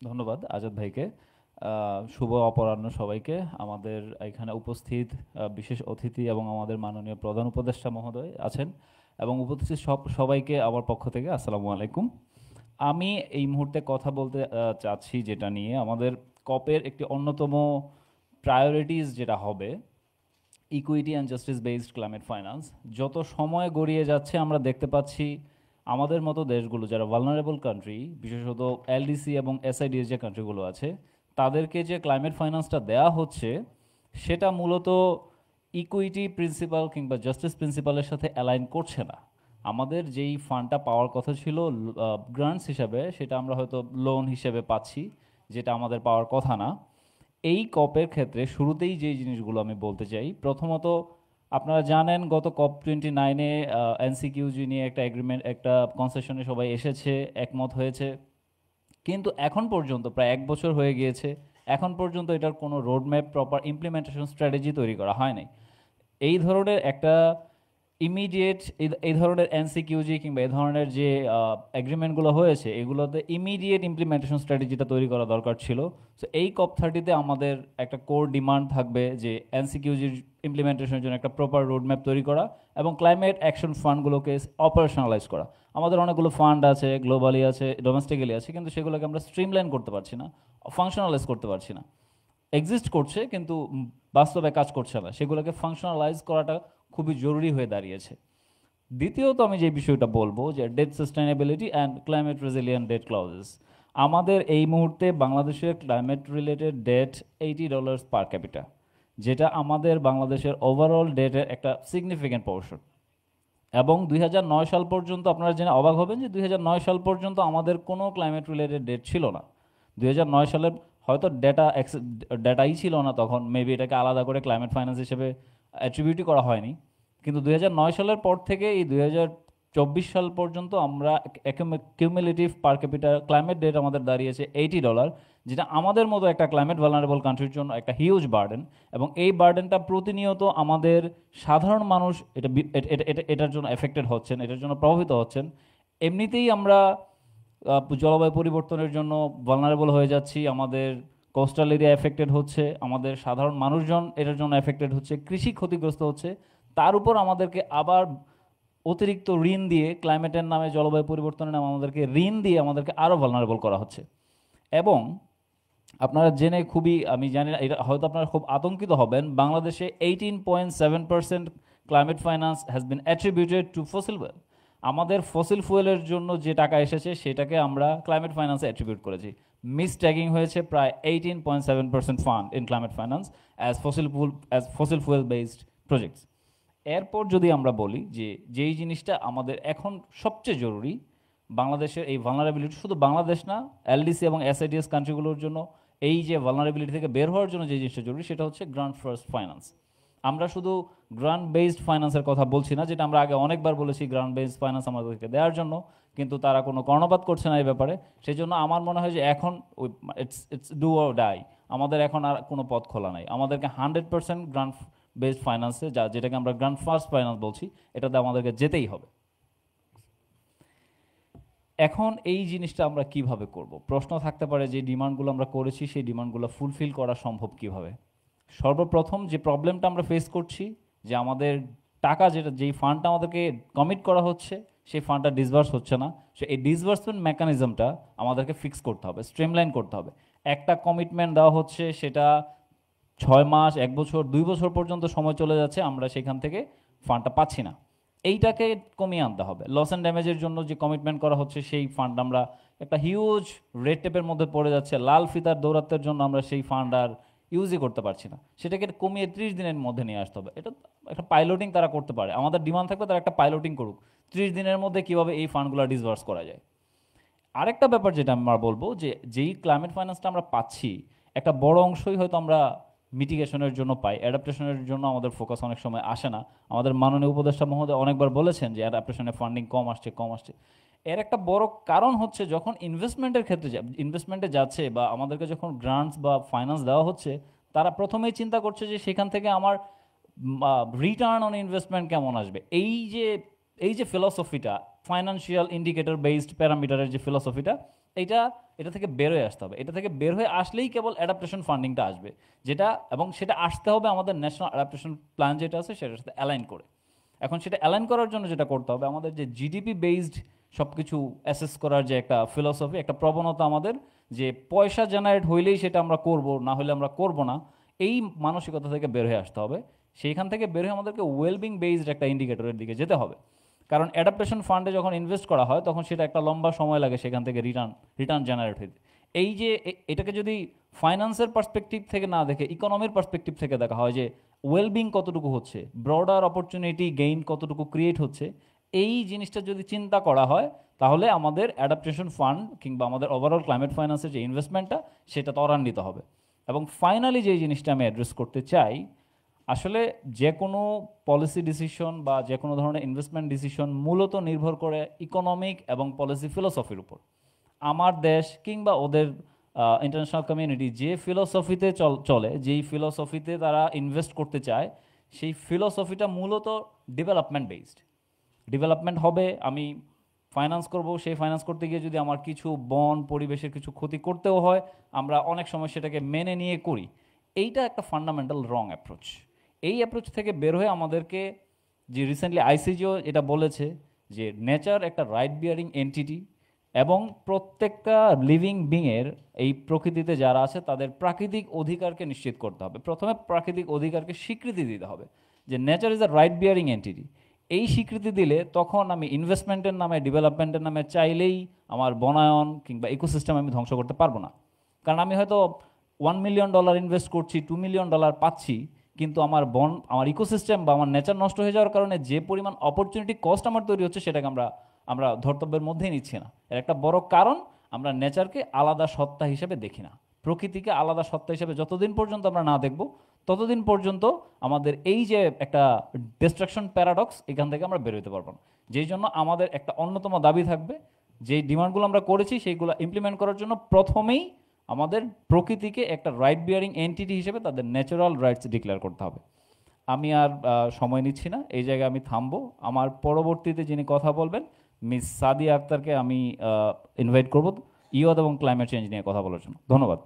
ধন্যবাদ আজাদ ভাইকে। শুভ অপরাহ্ন সবাইকে। আমাদের এখানে উপস্থিত বিশেষ অতিথি এবং আমাদের মাননীয় প্রধান উপদেষ্টা মহোদয় আছেন এবং উপস্থিত সবাইকে আমার পক্ষ থেকে আসসালামু আলাইকুম। আমি এই মুহূর্তে কথা বলতে চাচ্ছি যেটা নিয়ে আমাদের কপের একটি অন্যতম প্রায়োরিটিজ যেটা হবে equity and justice based climate finance. যত সময় গড়িয়ে যাচ্ছে আমরা দেখতে পাচ্ছি আমাদের মতো দেশগুলো যারা ভালনারেবল কান্ট্রি, বিশেষত এলডিসি এবং এসআইডিএস যে কান্ট্রিগুলো আছে, তাদেরকে যে ক্লাইমেট ফাইন্যান্সটা দেয়া হচ্ছে সেটা মূলত ইকুইটি প্রিন্সিপাল কিংবা জাস্টিস প্রিন্সিপালের সাথে অ্যালাইন করছে না। আমাদের যেই ফান্ডটা পাওয়ার কথা ছিল গ্রান্টস হিসাবে, সেটা আমরা হয়তো লোন হিসেবে পাচ্ছি, যেটা আমাদের পাওয়ার কথা না। এই কপের ক্ষেত্রে শুরুতেই যেই জিনিসগুলো আমি বলতে চাই, প্রথমত আপনারা জানেন গত COP29-এ এনসিকিউজি নিয়ে একটা এগ্রিমেন্ট, একটা কনসেশনে সবাই এসেছে, একমত হয়েছে, কিন্তু এখন পর্যন্ত প্রায় 1 বছর হয়ে গিয়েছে, এখন পর্যন্ত এটার কোনো রোডম্যাপ, প্রপার ইমপ্লিমেন্টেশন স্ট্র্যাটেজি তৈরি করা হয় নাই। এই ধরনের একটা ইমিডিয়েট, এই ধরনের এনসিকিউজি কিংবা এই ধরনের যে এগ্রিমেন্টগুলো হয়েছে, এগুলোতে ইমিডিয়েট ইমপ্লিমেন্টেশন স্ট্র্যাটেজিটা তৈরি করা দরকার ছিল। সো এই COP30-তে আমাদের একটা কোর ডিমান্ড থাকবে যে এনসিকিউজির ইমপ্লিমেন্টেশনের জন্য একটা প্রপার রোডম্যাপ তৈরি করা এবং ক্লাইমেট অ্যাকশন ফান্ডগুলোকে অপারেশনালাইজ করা। আমাদের অনেকগুলো ফান্ড আছে, গ্লোবালি আছে, ডোমেস্টিক্যালি আছে, কিন্তু সেগুলোকে আমরা স্ট্রিমলাইন করতে পারছি না, ফাংশনালাইজ করতে পারছি না। এক্সিস্ট করছে কিন্তু বাস্তবে কাজ করছে না, সেগুলোকে ফাংশনালাইজ করাটা খুবই জরুরি হয়ে দাঁড়িয়েছে। দ্বিতীয়ত আমি যে বিষয়টা বলবো যে debt sustainability and climate resilient debt clauses. আমাদের এই মুহূর্তে বাংলাদেশের climate related debt $80 per capita, যেটা আমাদের বাংলাদেশের ওভারঅল ডেটের একটা সিগনিফিক্যান্ট পোর্শন। এবং 2009 সাল পর্যন্ত আপনারা জেনে অবাক হবেন যে 2009 সাল পর্যন্ত আমাদের কোনো ক্লাইমেট রিলেটেড ডেট ছিল না। 2009 সালের হয়তো ডেটাই ছিল না তখন, মেবি এটাকে আলাদা করে ক্লাইমেট ফাইন্যান্স হিসেবে অ্যাট্রিবিউটই করা হয়নি। কিন্তু 2009 সালের পর থেকে এই 2024 সাল পর্যন্ত আমরা cumulative per capita climate debt আমাদের দাঁড়িয়েছে $80, যেটা আমাদের মতো একটা ক্লাইমেট ভালনারেবল কান্ট্রির জন্য একটা হিউজ বার্ডেন। এবং এই বার্ডেনটা প্রতিনিয়ত আমাদের সাধারণ মানুষ এটার জন্য এফেক্টেড হচ্ছেন, এটার জন্য প্রভাবিত হচ্ছেন। এমনিতেই আমরা জলবায়ু পরিবর্তনের জন্য ভালনারেবল হয়ে যাচ্ছি, আমাদের কোস্টাল এরিয়া এফেক্টেড হচ্ছে, আমাদের সাধারণ মানুষজন এটার জন্য এফেক্টেড হচ্ছে, কৃষি ক্ষতিগ্রস্ত হচ্ছে। তার উপর আমাদেরকে আবার অতিরিক্ত ঋণ দিয়ে, ক্লাইমেটের নামে, জলবায়ু পরিবর্তনের নামে আমাদেরকে ঋণ দিয়ে আমাদেরকে আরও ভালনারেবল করা হচ্ছে। এবং আপনারা জেনে খুবই, আমি জানি না, এটা হয়তো আপনারা খুব আতঙ্কিত হবেন, বাংলাদেশে 18.7% climate finance has been attributed two fossil fuel. আমাদের ফসিল ফুয়েলের জন্য যে টাকা এসেছে সেটাকে আমরা ক্লাইমেট ফাইন্যান্সে অ্যাট্রিবিউট করেছি। মিসট্যাগিং হয়েছে প্রায় 18.7% fund in climate finance fossil fuel based projects. এরপর যদি আমরা বলি যে যেই জিনিসটা আমাদের এখন সবচেয়ে জরুরি বাংলাদেশের এই ভালনারেবিলিটি, শুধু বাংলাদেশ না, এলডিসি এবং এসআইডিএস কান্ট্রিগুলোর জন্য এই যে ভালনারেবিলিটি থেকে বের হওয়ার জন্য যে জিনিসটা জরুরি সেটা হচ্ছে গ্রান্ট ফার্স্ট ফাইন্যান্স। আমরা শুধু গ্রান্ট বেসড ফাইন্যান্সের কথা বলছি না, যেটা আমরা আগে অনেকবার বলেছি গ্রান্ট বেসড ফাইন্যান্স আমাদেরকে দেওয়ার জন্য, কিন্তু তারা কোনো কর্ণপাত করছে না এই ব্যাপারে। সেই জন্য আমার মনে হয় যে এখন ইটস ডু অর ডাই, আমাদের এখন আর কোনো পথ খোলা নাই। আমাদেরকে 100% গ্রান্ট বেসড ফাইন্যান্সে, যেটাকে আমরা গ্রান্ট ফার্স্ট ফাইন্যান্স বলছি, এটাতে আমাদেরকে যেতেই হবে। এখন এই জিনিসটা আমরা কিভাবে করব? প্রশ্ন থাকতে পারে যে ডিমান্ডগুলো আমরা করেছি সেই ডিমান্ডগুলো ফুলফিল করা সম্ভব কিভাবে। সর্বপ্রথম যে প্রবলেমটা আমরা ফেস করছি যে আমাদের টাকা, যেই ফান্ডটা আমাদেরকে কমিট করা হচ্ছে সেই ফান্ডটা ডিসবার্স হচ্ছে না। সো এই ডিসবার্সমেন্ট মেকানিজমটা আমাদেরকে ফিক্স করতে হবে, স্ট্রিমলাইন করতে হবে। একটা কমিটমেন্ট দেওয়া হচ্ছে, সেটা 6 মাস, 1 বছর, 2 বছর পর্যন্ত সময় চলে যাচ্ছে, আমরা সেখান থেকে ফান্ডটা পাচ্ছি না। এইটাকে কমিয়ে আনতে হবে। লস অ্যান্ড ড্যামেজের জন্য যে কমিটমেন্ট করা হচ্ছে সেই ফান্ড আমরা একটা হিউজ রেড টেপের মধ্যে পড়ে যাচ্ছে, লাল ফিতার দৌরাত্মের জন্য আমরা সেই ফান্ড আর ইউজই করতে পারছি না। সেটাকে কমিয়ে 30 দিনের মধ্যে নিয়ে আসতে হবে। এটা একটা পাইলটিং তারা করতে পারে, আমাদের ডিমান্ড থাকবে তারা একটা পাইলটিং করুক 30 দিনের মধ্যে কীভাবে এই ফান্ডগুলো ডিসবার্স করা যায়। আরেকটা ব্যাপার যেটা আমরা বলবো যে যেই ক্লাইমেট ফাইন্যান্সটা আমরা পাচ্ছি, একটা বড় অংশই হয়তো আমরা মিটিগেশনের জন্য পাই, অ্যাডাপ্টেশনের জন্য আমাদের ফোকাস অনেক সময় আসে না। আমাদের মাননীয় উপদেষ্টা মহোদয় অনেকবার বলেছেন যে অ্যাডাপ্টেশনের ফান্ডিং কম আসছে, কম আসছে। এর একটা বড় কারণ হচ্ছে যখন ইনভেস্টমেন্টের ক্ষেত্রে ইনভেস্টমেন্টে যাচ্ছে বা আমাদেরকে যখন গ্রান্টস বা ফাইন্যান্স দেওয়া হচ্ছে, তারা প্রথমেই চিন্তা করছে যে সেখান থেকে আমার রিটার্ন অন ইনভেস্টমেন্ট কেমন আসবে। এই যে ফিলসফিটা, ফাইন্যান্সিয়াল ইন্ডিকেটর বেসড প্যারামিটারের যে ফিলসফিটা, এটা এটা থেকে বের হয়ে আসতে হবে। এটা থেকে বের হয়ে আসলেই কেবল অ্যাডাপ্টেশন ফান্ডিংটা আসবে, যেটা এবং সেটা আসতে হবে আমাদের ন্যাশনাল অ্যাডাপ্টেশন প্ল্যান যেটা আছে সেটার সাথে অ্যালাইন করে। এখন সেটা অ্যালাইন করার জন্য যেটা করতে হবে, আমাদের যে জিডিপি বেসড সব কিছু অ্যাসেস করার যে একটা ফিলসফি, একটা প্রবণতা আমাদের, যে পয়সা জেনারেট হইলেই সেটা আমরা করব, না হলে আমরা করব না, এই মানসিকতা থেকে বের হয়ে আসতে হবে। সেইখান থেকে বের হয়ে আমাদেরকে ওয়েলবিং বেসড একটা ইন্ডিকেটরের দিকে যেতে হবে। কারণ অ্যাডাপ্টেশন ফান্ডে যখন ইনভেস্ট করা হয় তখন সেটা একটা লম্বা সময় লাগে সেখান থেকে রিটার্ন জেনারেট হইতে। এই যে এটাকে যদি ফাইন্যান্সের পার্সপেক্টিভ থেকে না দেখে ইকোনমির পার্সপেক্টিভ থেকে দেখা হয় যে ওয়েলবিং কতটুকু হচ্ছে, ব্রডার অপরচুনিটি গেইন কতটুকু ক্রিয়েট হচ্ছে, এই জিনিসটা যদি চিন্তা করা হয় তাহলে আমাদের অ্যাডাপ্টেশন ফান্ড কিংবা আমাদের ওভারঅল ক্লাইমেট ফাইন্যান্সের যে ইনভেস্টমেন্টটা সেটা ত্বরান্বিত হবে। এবং ফাইনালি যে জিনিসটা আমি অ্যাড্রেস করতে চাই, আসলে যে কোনো পলিসি ডিসিশন বা যে কোনো ধরনের ইনভেস্টমেন্ট ডিসিশন মূলত নির্ভর করে ইকোনমিক এবং পলিসি ফিলোসফির উপর। আমার দেশ কিংবা ওদের ইন্টারন্যাশনাল কমিউনিটি যে ফিলোসফিতে চলে, যেই ফিলোসফিতে তারা ইনভেস্ট করতে চায়, সেই ফিলোসফিটা মূলত ডেভেলপমেন্ট বেসড। ডেভেলপমেন্ট হবে, আমি ফাইন্যান্স করব, সেই ফাইন্যান্স করতে গিয়ে যদি আমার কিছু পরিবেশের কিছু ক্ষতি করতেও হয়, আমরা অনেক সময় সেটাকে মেনে নিয়ে করি। এইটা একটা ফান্ডামেন্টাল রং অ্যাপ্রোচ। এই অ্যাপ্রোচ থেকে বের হয়ে আমাদেরকে, যে রিসেন্টলি আইসিজিও এটা বলেছে যে নেচার একটা রাইট বিয়ারিং এন্টিটি, এবং প্রত্যেকটা লিভিং বিংয়ের এই প্রকৃতিতে যারা আছে তাদের প্রাকৃতিক অধিকারকে নিশ্চিত করতে হবে। প্রথমে প্রাকৃতিক অধিকারকে স্বীকৃতি দিতে হবে যে nature is a right bearing entity. এই স্বীকৃতি দিলে তখন আমি ইনভেস্টমেন্টের নামে, ডেভেলপমেন্টের নামে চাইলেই আমার বনায়ন কিংবা ইকোসিস্টেম আমি ধ্বংস করতে পারবো না। কারণ আমি হয়তো $1 মিলিয়ন ইনভেস্ট করছি, $2 মিলিয়ন পাচ্ছি, কিন্তু আমার ইকোসিস্টেম বা আমার নেচার নষ্ট হয়ে যাওয়ার কারণে যে পরিমাণ অপরচুনিটি কস্ট আমার তৈরি হচ্ছে সেটাকে আমরা ধর্তব্যের মধ্যেই নিচ্ছি না। এর একটা বড় কারণ, আমরা নেচারকে আলাদা সত্তা হিসেবে দেখি না। প্রকৃতিকে আলাদা সত্তা হিসেবে যতদিন পর্যন্ত আমরা না দেখব, ততদিন পর্যন্ত আমাদের এই যে একটা ডিস্ট্রাকশন প্যারাডক্স, এখান থেকে আমরা বেরোতে পারবো না। যেই জন্য আমাদের একটা অন্যতম দাবি থাকবে, যেই ডিমান্ডগুলো আমরা করেছি সেইগুলো ইমপ্লিমেন্ট করার জন্য প্রথমেই আমাদের প্রকৃতিকে একটা রাইট বিয়ারিং এন্টিটি হিসেবে তাদের ন্যাচারাল রাইটস ডিক্লেয়ার করতে হবে। আমি আর সময় নিচ্ছি না, এই জায়গায় আমি থামবো। আমার পরবর্তীতে যিনি কথা বলবেন, মিস সাদিয়া আক্তারকে আমি ইনভাইট করব ইয়ত এবং ক্লাইমেট চেঞ্জ নিয়ে কথা বলার জন্য। ধন্যবাদ।